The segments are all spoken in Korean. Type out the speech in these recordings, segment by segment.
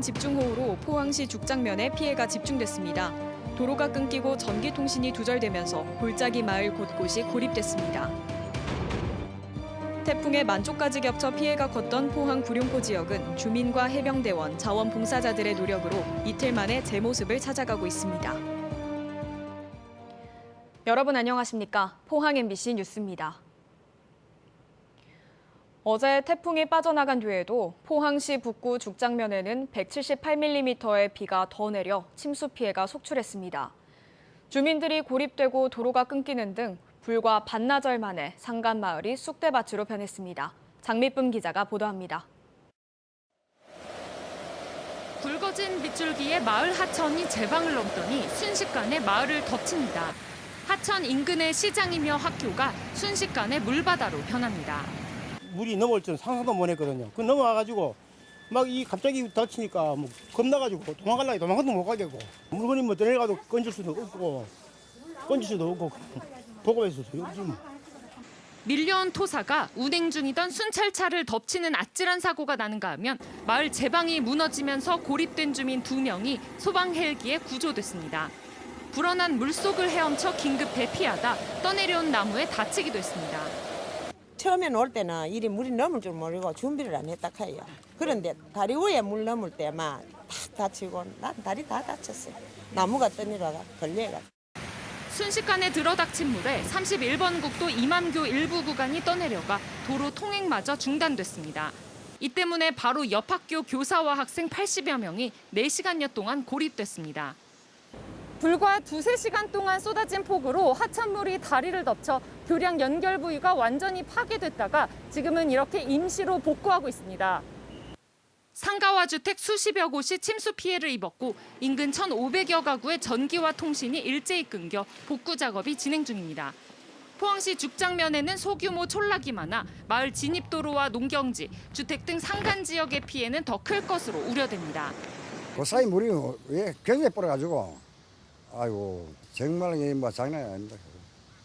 이어지는 집중호우로 포항시 죽장면에 피해가 집중됐습니다. 도로가 끊기고 전기통신이 두절되면서 골짜기 마을 곳곳이 고립됐습니다. 태풍의 만조까지 겹쳐 피해가 컸던 포항 구룡포 지역은 주민과 해병대원, 자원봉사자들의 노력으로 이틀 만에 제 모습을 찾아가고 있습니다. 여러분 안녕하십니까? 포항 MBC 뉴스입니다. 어제 태풍이 빠져나간 뒤에도 포항시 북구 죽장면에는 178mm의 비가 더 내려 침수 피해가 속출했습니다. 주민들이 고립되고 도로가 끊기는 등 불과 반나절 만에 상간 마을이 쑥대밭으로 변했습니다. 장미쁨 기자가 보도합니다. 굵어진 빗줄기에 마을 하천이 제방을 넘더니 순식간에 마을을 덮칩니다. 하천 인근의 시장이며 학교가 순식간에 물바다로 변합니다. 물이 넘어올 줄은 상상도 못 했거든요. 그 넘어와가지고 막 이 갑자기 닫히니까 뭐 겁나가지고 도망가도 못 가겠고 물건이 뭐 내려가도 건질 수도 없고 보고했었어요. 요즘. 밀려온 토사가 운행 중이던 순찰차를 덮치는 아찔한 사고가 나는가 하면 마을 제방이 무너지면서 고립된 주민 2명이 소방 헬기에 구조됐습니다. 불어난 물속을 헤엄쳐 긴급 대피하다 떠내려온 나무에 다치기도 했습니다. 처음에 올 때는 이리 물이 넘을 줄 모르고 준비를 안 했다 카요. 그런데 다리 위에 물 넘을 때만 탁 다치고 난 다리 다 다쳤어요. 나무가 떠내려가 걸려가. 순식간에 들어닥친 물에 31번 국도 이맘교 일부 구간이 떠내려가 도로 통행마저 중단됐습니다. 이 때문에 바로 옆 학교 교사와 학생 80여 명이 4시간여 동안 고립됐습니다. 불과 2-3시간 동안 쏟아진 폭우로 하천물이 다리를 덮쳐 교량 연결 부위가 완전히 파괴됐다가 지금은 이렇게 임시로 복구하고 있습니다. 상가와 주택 수십여 곳이 침수 피해를 입었고 인근 1,500여 가구의 전기와 통신이 일제히 끊겨 복구 작업이 진행 중입니다. 포항시 죽장면에는 소규모 촌락이 많아 마을 진입도로와 농경지, 주택 등 상간 지역의 피해는 더 클 것으로 우려됩니다. 그 사이 물이 왜 굉장히 불어가지고 아이고 정말 뭐 장난이 아닙니다.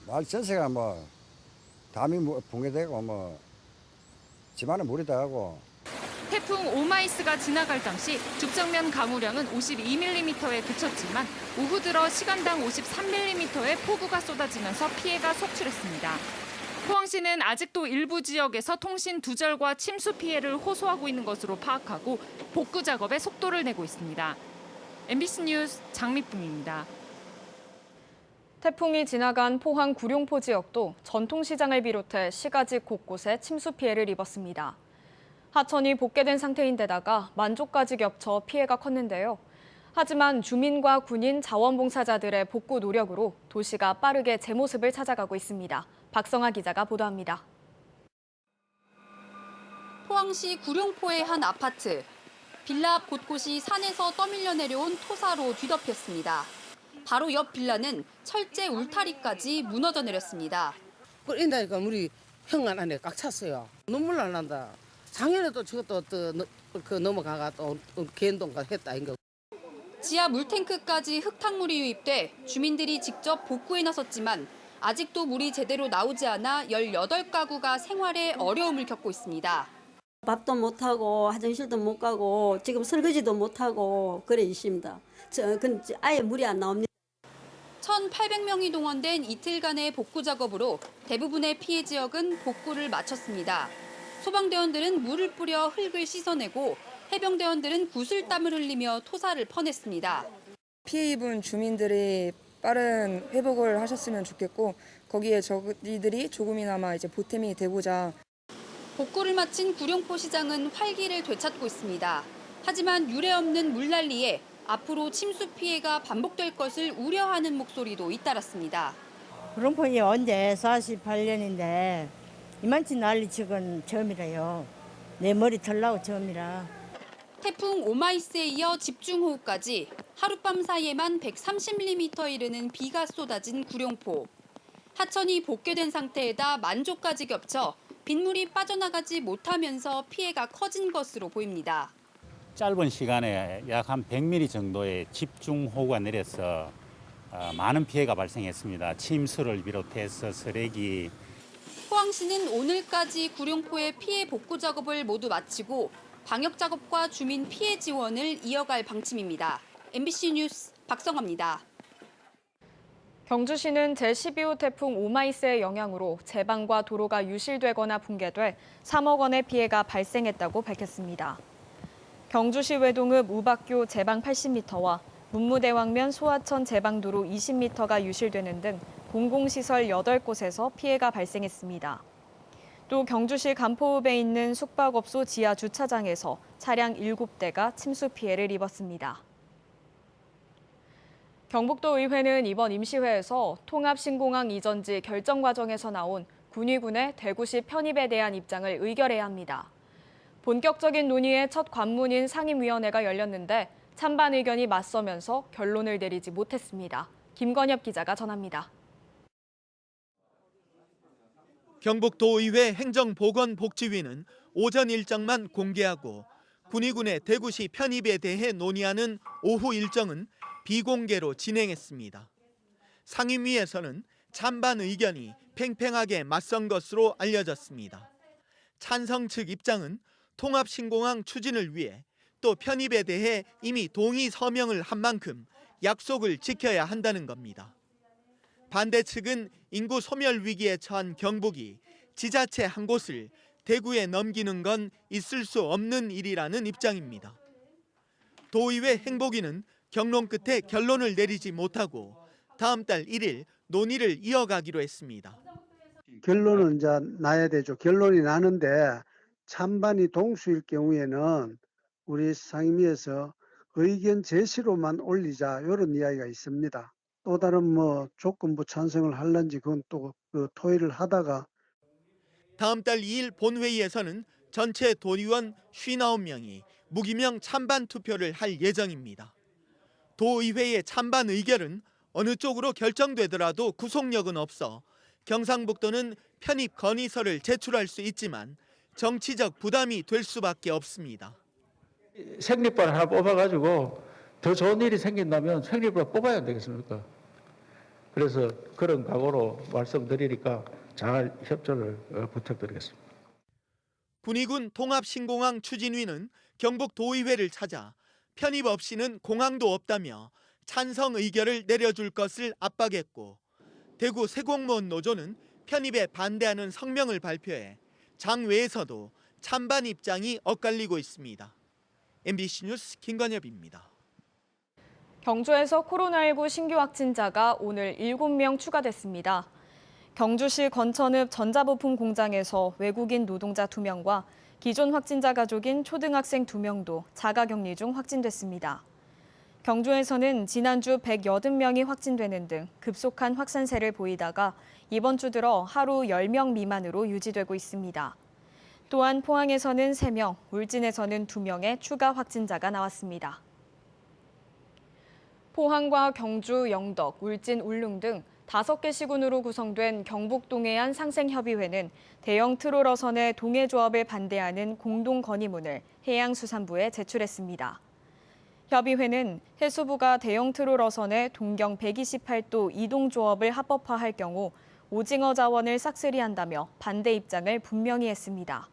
마을 전체가 뭐 담이 붕괴되고 뭐 집안에 물이 다하고. 태풍 오마이스가 지나갈 당시 죽장면 강우량은 52mm에 그쳤지만 오후 들어 시간당 53mm의 폭우가 쏟아지면서 피해가 속출했습니다. 포항시는 아직도 일부 지역에서 통신 두절과 침수 피해를 호소하고 있는 것으로 파악하고 복구 작업에 속도를 내고 있습니다. MBC 뉴스 장미쁨입니다. 태풍이 지나간 포항 구룡포 지역도 전통시장을 비롯해 시가지 곳곳에 침수 피해를 입었습니다. 하천이 복개된 상태인데다가 만조까지 겹쳐 피해가 컸는데요. 하지만 주민과 군인, 자원봉사자들의 복구 노력으로 도시가 빠르게 제 모습을 찾아가고 있습니다. 박성아 기자가 보도합니다. 포항시 구룡포의 한 아파트. 빌라 앞 곳곳이 산에서 떠밀려 내려온 토사로 뒤덮였습니다. 바로 옆 빌라는 철제 울타리까지 무너져 내렸습니다. 그러니까 물이 현관 안에 꽉 찼어요. 눈물 안 난다. 작년에도 저것도 그 넘어가가 또 개인동가 했다 이거. 지하 물탱크까지 흙탕물이 유입돼 주민들이 직접 복구에 나섰지만 아직도 물이 제대로 나오지 않아 18가구가 생활에 어려움을 겪고 있습니다. 밥도 못하고 화장실도 못 가고 지금 설거지도 못하고 그래 있습니다. 아예 물이 안 나옵니다. 1,800명이 동원된 이틀간의 복구 작업으로 대부분의 피해 지역은 복구를 마쳤습니다. 소방대원들은 물을 뿌려 흙을 씻어내고 해병대원들은 구슬땀을 흘리며 토사를 퍼냈습니다. 피해 입은 주민들이 빠른 회복을 하셨으면 좋겠고 거기에 저희들이 조금이나마 이제 보탬이 되고자. 복구를 마친 구룡포 시장은 활기를 되찾고 있습니다. 하지만 유례없는 물난리에 앞으로 침수 피해가 반복될 것을 우려하는 목소리도 잇따랐습니다. 구룡포이 언제 48년인데 이만치 난리 치곤 처음이라요. 내 머리 털나고 처음이라. 태풍 오마이스에 이어 집중호우까지 하룻밤 사이에만 130mm에 이르는 비가 쏟아진 구룡포. 하천이 복개된 상태에다 만조까지 겹쳐 빗물이 빠져나가지 못하면서 피해가 커진 것으로 보입니다. 짧은 시간에 약 한 100mm 정도의 집중호우가 내려서 많은 피해가 발생했습니다. 침수를 비롯해서 쓰레기. 포항시는 오늘까지 구룡포의 피해 복구 작업을 모두 마치고 방역 작업과 주민 피해 지원을 이어갈 방침입니다. MBC 뉴스 박성아입니다. 경주시는 제12호 태풍 오마이스의 영향으로 제방과 도로가 유실되거나 붕괴돼 3억 원의 피해가 발생했다고 밝혔습니다. 경주시 외동읍 우박교 제방 80m와 문무대왕면 소하천 제방도로 20m가 유실되는 등 공공시설 8곳에서 피해가 발생했습니다. 또 경주시 간포읍에 있는 숙박업소 지하 주차장에서 차량 7대가 침수 피해를 입었습니다. 경북도의회는 이번 임시회에서 통합신공항 이전지 결정 과정에서 나온 군위군의 대구시 편입에 대한 입장을 의결해야 합니다. 본격적인 논의의 첫 관문인 상임위원회가 열렸는데 찬반 의견이 맞서면서 결론을 내리지 못했습니다. 김건엽 기자가 전합니다. 경북도의회 행정보건복지위는 오전 일정만 공개하고 군위군의 대구시 편입에 대해 논의하는 오후 일정은 비공개로 진행했습니다. 상임위에서는 찬반 의견이 팽팽하게 맞선 것으로 알려졌습니다. 찬성 측 입장은 통합신공항 추진을 위해 또 편입에 대해 이미 동의 서명을 한 만큼 약속을 지켜야 한다는 겁니다. 반대 측은 인구 소멸 위기에 처한 경북이 지자체 한 곳을 대구에 넘기는 건 있을 수 없는 일이라는 입장입니다. 도의회 행복위는 경론 끝에 결론을 내리지 못하고 다음 달 1일 논의를 이어가기로 했습니다. 결론은 이제 나야 되죠. 결론이 나는데 찬반이 동수일 경우에는 우리 상임위에서 의견 제시로만 올리자 이런 이야기가 있습니다. 또 다른 조건부 찬성을 할런지 그건 또 토의를 하다가 다음 달 2일 본회의에서는 전체 도의원 59명이 무기명 찬반 투표를 할 예정입니다. 도의회의 찬반 의결은 어느 쪽으로 결정되더라도 구속력은 없어 경상북도는 편입 건의서를 제출할 수 있지만 정치적 부담이 될 수밖에 없습니다. 생리발 하나 뽑아가지고 더 좋은 일이 생긴다면 생리발 뽑아야 되겠습니까? 그래서 그런 각오로 말씀드리니까 잘 협조를 부탁드리겠습니다. 군위군 통합신공항 추진위는 경북도의회를 찾아 편입 없이는 공항도 없다며 찬성 의결을 내려줄 것을 압박했고 대구 세공무원 노조는 편입에 반대하는 성명을 발표해 장외에서도 찬반 입장이 엇갈리고 있습니다. MBC 뉴스 김건엽입니다. 경주에서 코로나19 신규 확진자가 오늘 7명 추가됐습니다. 경주시 건천읍 전자부품 공장에서 외국인 노동자 2명과 기존 확진자 가족인 초등학생 2명도 자가격리 중 확진됐습니다. 경주에서는 지난주 180명이 확진되는 등 급속한 확산세를 보이다가 이번 주 들어 하루 10명 미만으로 유지되고 있습니다. 또한 포항에서는 3명, 울진에서는 2명의 추가 확진자가 나왔습니다. 포항과 경주, 영덕, 울진, 울릉 등 5개 시군으로 구성된 경북동해안 상생협의회는 대형 트롤어선의 동해조업을 반대하는 공동건의문을 해양수산부에 제출했습니다. 협의회는 해수부가 대형 트롤어선의 동경 128도 이동조업을 합법화할 경우 오징어 자원을 싹쓸이한다며 반대 입장을 분명히 했습니다.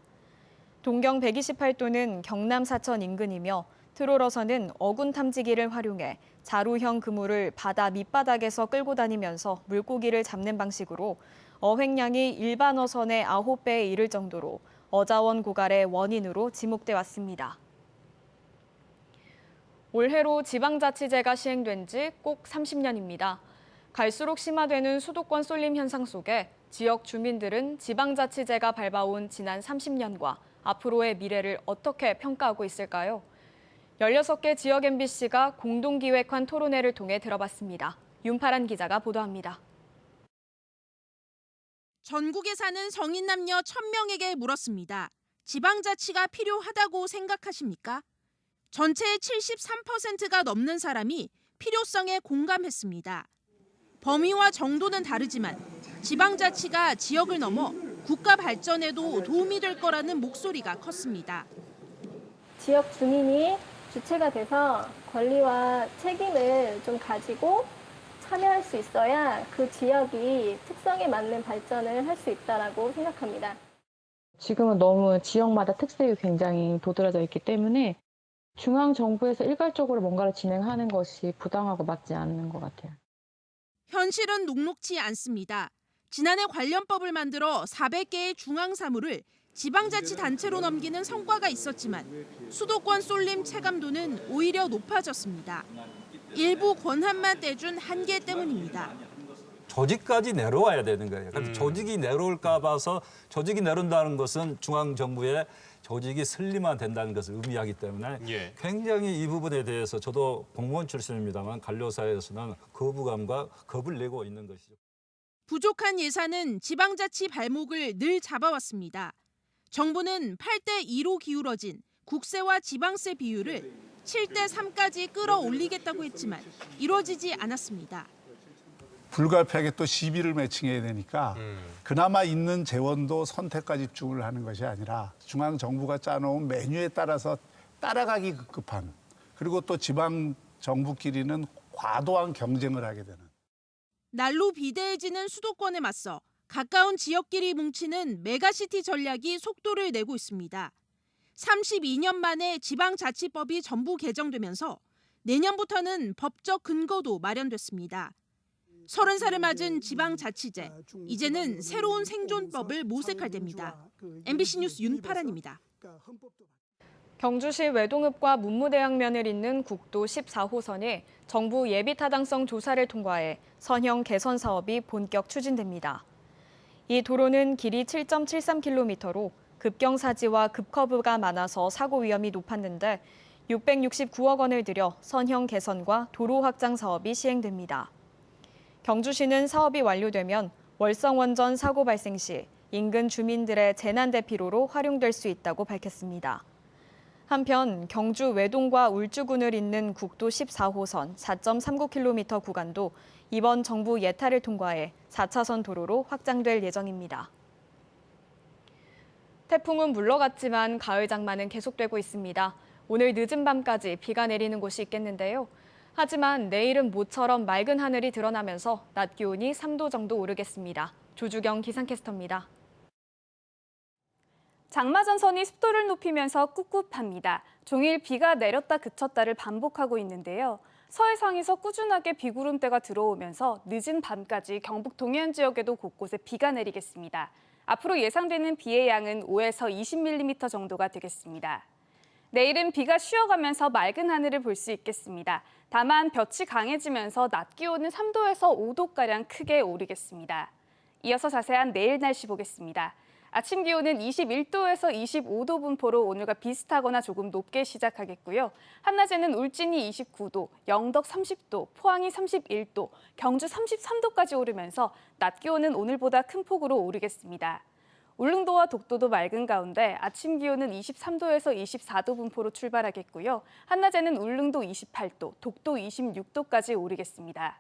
동경 128도는 경남 사천 인근이며 트롤어선은 어군 탐지기를 활용해 자루형 그물을 바다 밑바닥에서 끌고 다니면서 물고기를 잡는 방식으로 어획량이 일반 어선의 9배에 이를 정도로 어자원 고갈의 원인으로 지목돼 왔습니다. 올해로 지방자치제가 시행된 지 꼭 30년입니다. 갈수록 심화되는 수도권 쏠림 현상 속에 지역 주민들은 지방자치제가 밟아온 지난 30년과 앞으로의 미래를 어떻게 평가하고 있을까요? 16개 지역 MBC가 공동기획한 토론회를 통해 들어봤습니다. 윤파란 기자가 보도합니다. 전국에 사는 성인 남녀 1,000명에게 물었습니다. 지방자치가 필요하다고 생각하십니까? 전체의 73%가 넘는 사람이 필요성에 공감했습니다. 범위와 정도는 다르지만 지방자치가 지역을 넘어 국가 발전에도 도움이 될 거라는 목소리가 컸습니다. 지역 주민이 주체가 돼서 권리와 책임을 좀 가지고 참여할 수 있어야 그 지역이 특성에 맞는 발전을 할 수 있다고 생각합니다. 지금은 너무 지역마다 특색이 굉장히 도드라져 있기 때문에 중앙정부에서 일괄적으로 뭔가를 진행하는 것이 부당하고 맞지 않는 것 같아요. 현실은 녹록지 않습니다. 지난해 관련법을 만들어 400개의 중앙사무를 지방자치단체로 넘기는 성과가 있었지만 수도권 쏠림 체감도는 오히려 높아졌습니다. 일부 권한만 떼준 한계 때문입니다. 조직까지 내려와야 되는 거예요. 근데 조직이 내려올까 봐서 조직이 내려온다는 것은 중앙정부의 조직이 슬림화된다는 것을 의미하기 때문에 굉장히 이 부분에 대해서 저도 공무원 출신입니다만 관료사회에서는 거부감과 겁을 내고 있는 것이죠. 부족한 예산은 지방자치 발목을 늘 잡아왔습니다. 정부는 8대2로 기울어진 국세와 지방세 비율을 7대3까지 끌어올리겠다고 했지만 이루어지지 않았습니다. 불가피하게 또 시비를 매칭해야 되니까 그나마 있는 재원도 선택과 집중을 하는 것이 아니라 중앙정부가 짜놓은 메뉴에 따라서 따라가기 급급한 그리고 또 지방정부끼리는 과도한 경쟁을 하게 되는. 날로 비대해지는 수도권에 맞서 가까운 지역끼리 뭉치는 메가시티 전략이 속도를 내고 있습니다. 32년 만에 지방자치법이 전부 개정되면서 내년부터는 법적 근거도 마련됐습니다. 30살을 맞은 지방자치제, 이제는 새로운 생존법을 모색할 때입니다. MBC 뉴스 윤파란입니다. 경주시 외동읍과 문무대학면을 잇는 국도 14호선이 정부 예비타당성 조사를 통과해 선형 개선 사업이 본격 추진됩니다. 이 도로는 길이 7.73km로 급경사지와 급커브가 많아서 사고 위험이 높았는데 669억 원을 들여 선형 개선과 도로 확장 사업이 시행됩니다. 경주시는 사업이 완료되면 월성원전 사고 발생 시 인근 주민들의 재난 대피로로 활용될 수 있다고 밝혔습니다. 한편 경주 외동과 울주군을 잇는 국도 14호선 4.39km 구간도 이번 정부 예타를 통과해 4차선 도로로 확장될 예정입니다. 태풍은 물러갔지만 가을 장마는 계속되고 있습니다. 오늘 늦은 밤까지 비가 내리는 곳이 있겠는데요. 하지만 내일은 모처럼 맑은 하늘이 드러나면서 낮 기온이 3도 정도 오르겠습니다. 조주경 기상캐스터입니다. 장마 전선이 습도를 높이면서 꿉꿉합니다. 종일 비가 내렸다 그쳤다를 반복하고 있는데요. 서해상에서 꾸준하게 비구름대가 들어오면서 늦은 밤까지 경북 동해안 지역에도 곳곳에 비가 내리겠습니다. 앞으로 예상되는 비의 양은 5에서 20mm 정도가 되겠습니다. 내일은 비가 쉬어가면서 맑은 하늘을 볼 수 있겠습니다. 다만 볕이 강해지면서 낮 기온은 3도에서 5도가량 크게 오르겠습니다. 이어서 자세한 내일 날씨 보겠습니다. 아침 기온은 21도에서 25도 분포로 오늘과 비슷하거나 조금 높게 시작하겠고요. 한낮에는 울진이 29도, 영덕 30도, 포항이 31도, 경주 33도까지 오르면서 낮 기온은 오늘보다 큰 폭으로 오르겠습니다. 울릉도와 독도도 맑은 가운데 아침 기온은 23도에서 24도 분포로 출발하겠고요. 한낮에는 울릉도 28도, 독도 26도까지 오르겠습니다.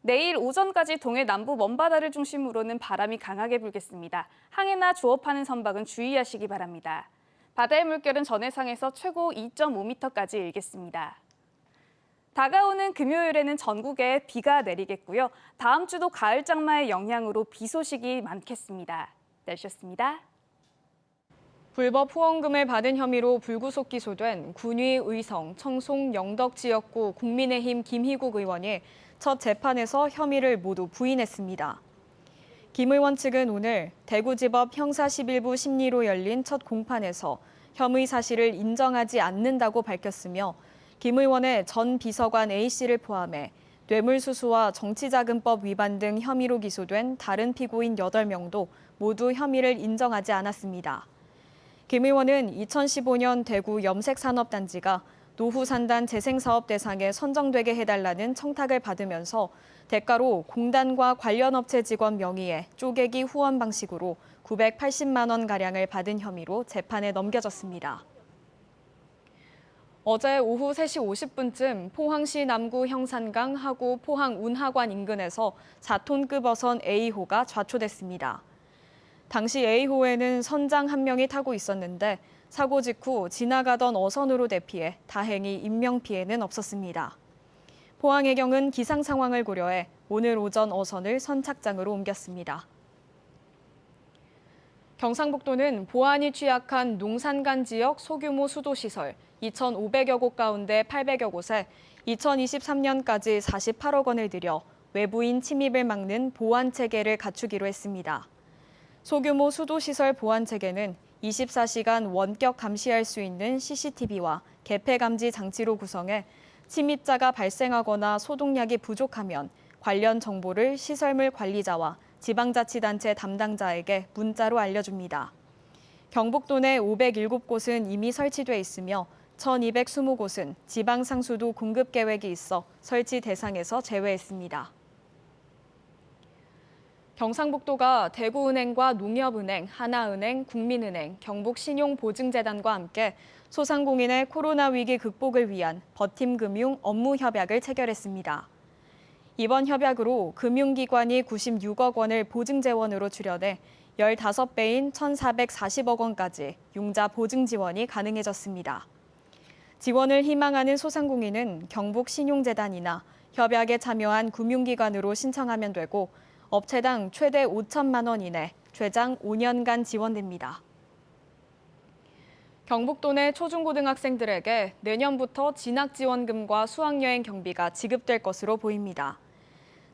내일 오전까지 동해 남부 먼바다를 중심으로는 바람이 강하게 불겠습니다. 항해나 조업하는 선박은 주의하시기 바랍니다. 바다의 물결은 전해상에서 최고 2.5m까지 일겠습니다. 다가오는 금요일에는 전국에 비가 내리겠고요. 다음 주도 가을 장마의 영향으로 비 소식이 많겠습니다. 날씨였습니다. 불법 후원금을 받은 혐의로 불구속 기소된 군위, 의성, 청송, 영덕 지역구 국민의힘 김희국 의원이 첫 재판에서 혐의를 모두 부인했습니다. 김 의원 측은 오늘 대구지법 형사 11부 심리로 열린 첫 공판에서 혐의 사실을 인정하지 않는다고 밝혔으며 김 의원의 전 비서관 A씨를 포함해 뇌물수수와 정치자금법 위반 등 혐의로 기소된 다른 피고인 8명도 모두 혐의를 인정하지 않았습니다. 김 의원은 2015년 대구 염색산업단지가 노후산단 재생사업 대상에 선정되게 해달라는 청탁을 받으면서 대가로 공단과 관련 업체 직원 명의의 쪼개기 후원 방식으로 980만 원가량을 받은 혐의로 재판에 넘겨졌습니다. 어제 오후 3시 50분쯤 포항시 남구 형산강 하구 포항 운하관 인근에서 4톤급 어선 A호가 좌초됐습니다. 당시 A호에는 선장 1명이 타고 있었는데 사고 직후 지나가던 어선으로 대피해 다행히 인명피해는 없었습니다. 포항해경은 기상 상황을 고려해 오늘 오전 어선을 선착장으로 옮겼습니다. 경상북도는 보안이 취약한 농산간 지역 소규모 수도시설 2,500여 곳 가운데 800여 곳에 2023년까지 48억 원을 들여 외부인 침입을 막는 보안 체계를 갖추기로 했습니다. 소규모 수도시설 보안 체계는 24시간 원격 감시할 수 있는 CCTV와 개폐 감지 장치로 구성해 침입자가 발생하거나 소독약이 부족하면 관련 정보를 시설물 관리자와 지방자치단체 담당자에게 문자로 알려줍니다. 경북도 내 507곳은 이미 설치돼 있으며 1,220곳은 지방상수도 공급 계획이 있어 설치 대상에서 제외했습니다. 경상북도가 대구은행과 농협은행, 하나은행, 국민은행, 경북신용보증재단과 함께 소상공인의 코로나 위기 극복을 위한 버팀금융 업무 협약을 체결했습니다. 이번 협약으로 금융기관이 96억 원을 보증재원으로 출연해 15배인 1,440억 원까지 융자 보증 지원이 가능해졌습니다. 지원을 희망하는 소상공인은 경북신용재단이나 협약에 참여한 금융기관으로 신청하면 되고 업체당 최대 5천만 원 이내, 최장 5년간 지원됩니다. 경북도 내 초중고등학생들에게 내년부터 진학지원금과 수학여행 경비가 지급될 것으로 보입니다.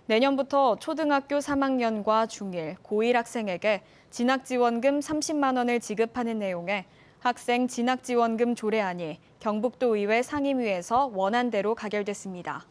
내년부터 초등학교 3학년과 중1, 고1 학생에게 진학지원금 30만 원을 지급하는 내용의 학생 진학지원금 조례안이 경북도 의회 상임위에서 원안대로 가결됐습니다.